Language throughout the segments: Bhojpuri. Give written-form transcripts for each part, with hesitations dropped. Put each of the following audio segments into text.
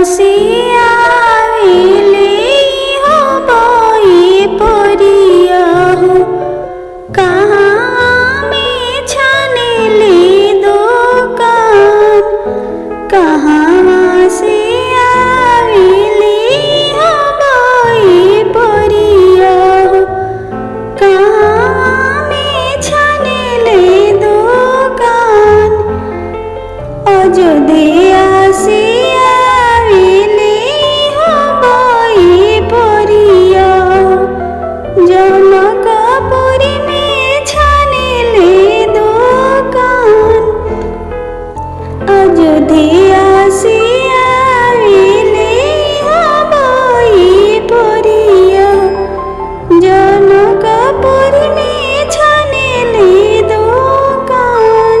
से आवेले हो बोई परिया हो कहाँ में छाने ले दुकान कहाँ से आवेले हो बोई परिया हो कहाँ में छाने ले दुकान अयोध्या से आवेले हो बोई परिया जनकपुरी में छाने ले दुकान अयोध्या से आवेले हो बोई परिया जनकपुरी में छाने ले दुकान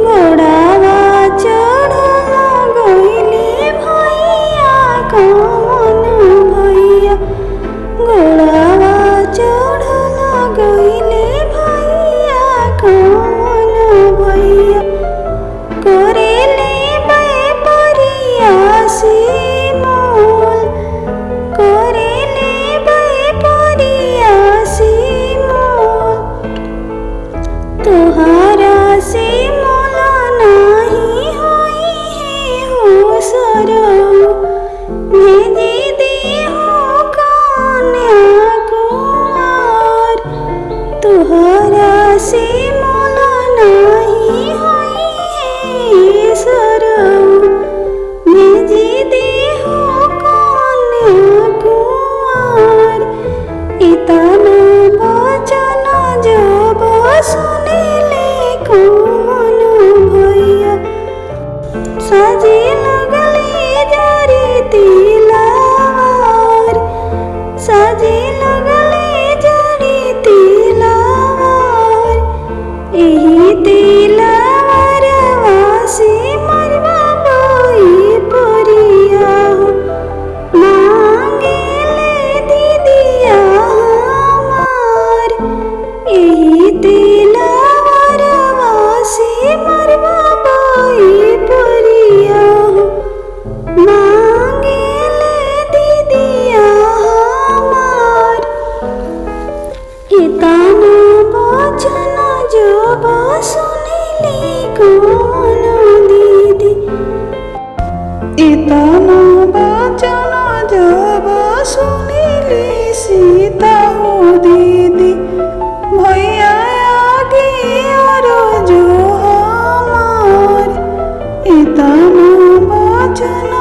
घोड़ावा चढ़ल गइले भैया कौन भैया घोड़ावा चढ़ल गइले भैया कौन भैया करेले बेपरिया से मोल करेले बेपरिया से मोल तोहरा से मोल नहीं होई है हो सरऊ भेजी दे हो कन्या कुंवर तोहरा से मोल नहीं होई है सरऊ भेजी दे हो कन्या कुंवर इतना वचन जब सुनिले कौन भैया साजे लगले जरी तिलावर साजे लगले जरी तिलावर एही तिलावर वासी मरवा बोई परिया हो मांगेले दीदिया हमार एही तिलावर वासी मरवा बोई परिया हो मांगेले दीदिया हमार इतना वचन जब सुनिली कौन दीदी इतना वचन जब सुनिली सीता हो दीदी भैया आगे और जो हमार इतना वचन